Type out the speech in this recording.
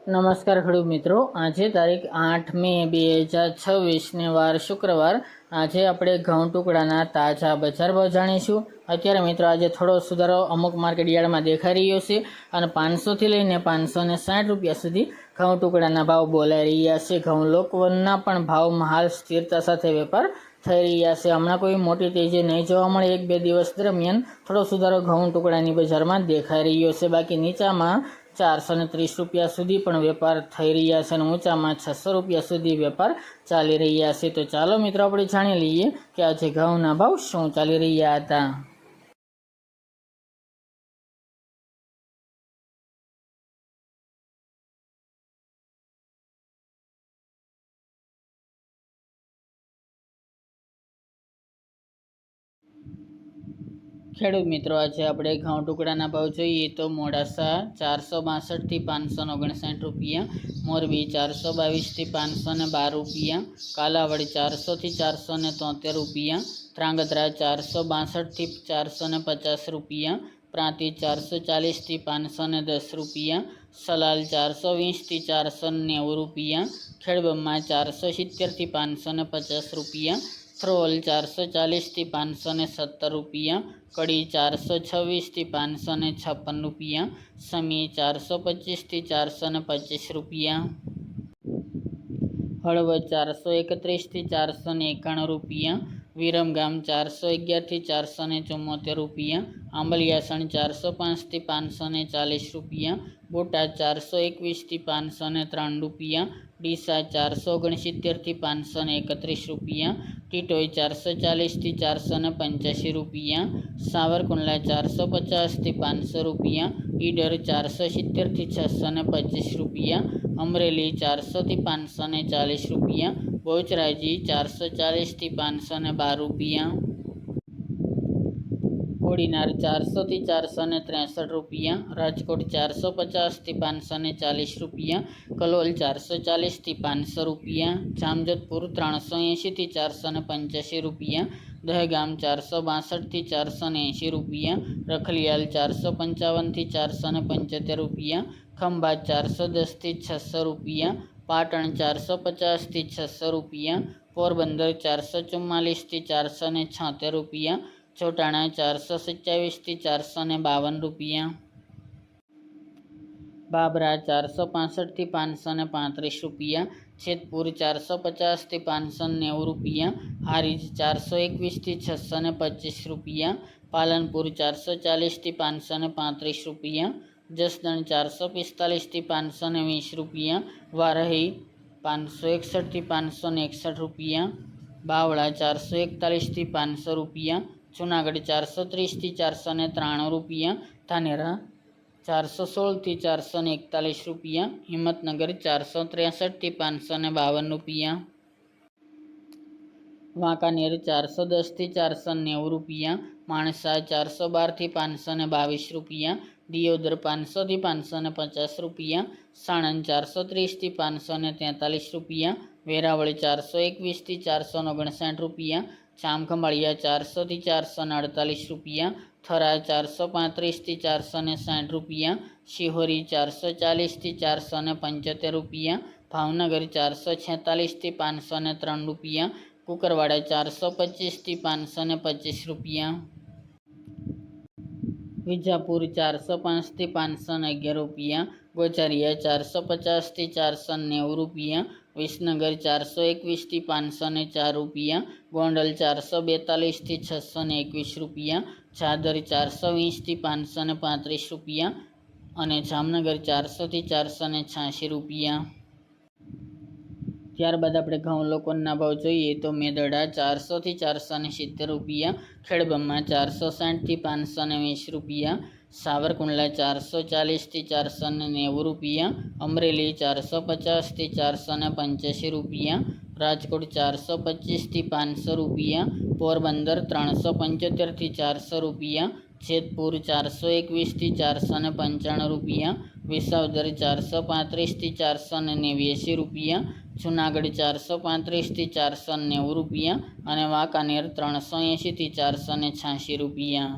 નમસ્કાર ખેડૂત મિત્રો, આજે તારીખ 8 મે 2026 વાર શુક્રવાર. આજે આપણે ઘઉં ટુકડાના તાજા બજાર ભાવ જાણીશું. અત્યારે મિત્રો આજે થોડો સુધારો અમુક માર્કેટ યાર્ડમાં દેખાઈ રહ્યો છે અને 500થી લઈને 560 રૂપિયા સુધી ઘઉં ટુકડાના ભાવ બોલાઈ રહ્યા છે. ઘઉં લોકવનના પણ ભાવમાં હાલ સ્થિરતા સાથે વેપાર થઈ રહ્યા છે. હમણાં કોઈ મોટી તેજી નહીં જોવા મળે. 1-2 દિવસ દરમિયાન થોડો સુધારો ઘઉં ટુકડાની બજારમાં દેખાઈ રહ્યો છે. બાકી નીચામાં 430 રૂપિયા સુધી પણ વેપાર થઈ રહ્યા છે અને ઊંચામાં 600 રૂપિયા સુધી વેપાર ચાલી રહ્યા છે. તો ચાલો મિત્રો આપણે જાણી લઈએ કે આજે ઘઉંના ભાવ શું ચાલી રહ્યા હતા. ખેડૂત મિત્રો, આજે આપણે ઘઉં ટુકડાના ભાવ જોઈએ તો મોડાસા 462થી 559 રૂપિયા, મોરબી 422થી 512 રૂપિયા, કાલાવડ 400થી 473 રૂપિયા, ધ્રાંગધ્રા 462થી 450 રૂપિયા, પ્રાંતિજ 440થી 510 રૂપિયા, સલાલ 420થી 490 રૂપિયા, ખેડબ્રહ્મા 470થી 550 રૂપિયા, થ્રોલ 440થી 517 રૂપિયા, કડી 426થી 556 રૂપિયા, સમી 425થી 425 રૂપિયા, હળવદ 431થી 491 રૂપિયા, વિરમગામ 411થી 474 રૂપિયા, આંબલિયાસણ 405થી 540 રૂપિયા, બોટાદ 421થી 503 રૂપિયા, ડીસા 469થી 531 રૂપિયા, ટીટોઈ 440થી 485 રૂપિયા, સાવરકુંડલા 450થી 500 રૂપિયા, ઈડર 470થી 625 રૂપિયા, અમરેલી 400થી 540 રૂપિયા, બહુચરાજી 440થી 512 રૂપિયા, કોડીનાર 400થી 463 રૂપિયા, રાજકોટ 450થી 540 રૂપિયા, કલોલ 440થી 500 રૂપિયા, જામજોધપુર 380થી 485 રૂપિયા, દહેગામ 462થી 480 રૂપિયા, રખલિયાલ 455થી 475 રૂપિયા, ખંભાત 410થી 600 રૂપિયા, પાટણ 450થી 600 રૂપિયા, પોરબંદર 444થી 476 રૂપિયા, ચોટાણા 427થી 452 રૂપિયા, બાબરા 465થી 535 રૂપિયા, જેતપુર 450થી 590 રૂપિયા, હારીજ 421થી 625 રૂપિયા, પાલનપુર 440થી 535 રૂપિયા, જસદણ 445થી 520 રૂપિયા, વારહી 561થી 561 રૂપિયા, બાવળા 441થી 500 રૂપિયા, જુનાગઢ 430થી 493 રૂપિયા, ધાનેરા 416થી 441 રૂપિયા, હિંમતનગર 463થી 552 રૂપિયા, વાંકાનેર 410થી 490 રૂપિયા, માણસા 412થી 522 રૂપિયા, દિયોદર 500થી 550 રૂપિયા, સાણંદ 430થી 543 રૂપિયા, વેરાવળ 421થી 459 રૂપિયા, જામખંભાળિયા 400થી 448 રૂપિયા, થરા 435થી 460 રૂપિયા, શિહોરી 440થી 475 રૂપિયા, ભાવનગર 446થી 503 રૂપિયા, કુકરવાડા 425થી 525 રૂપિયા, વિજાપુર 405થી 511 રૂપિયા, ગોઝારિયા 450થી 490 રૂપિયા, વિસનગર 421થી 504 રૂપિયા, ગોંડલ 442થી 621 રૂપિયા, ચાદર 420થી 535 રૂપિયા અને જામનગર 400થી 486 રૂપિયા. ત્યારબાદ આપણે ઘઉં લોકોના ભાવ જોઈએ તો મેદડા 400થી 470 રૂપિયા, ખેડબ્રહ્મા 460થી 520 રૂપિયા, સાવરકુંડલા 440થી 490 રૂપિયા, અમરેલી 450થી 485 રૂપિયા, રાજકોટ 425થી 500 રૂપિયા, પોરબંદર 375થી 400 રૂપિયા, જેતપુર 421થી 495 રૂપિયા, વિસાવદર 435થી 489 રૂપિયા, જુનાગઢ 435થી 490 રૂપિયા અને વાંકાનેર 380થી 486 રૂપિયા.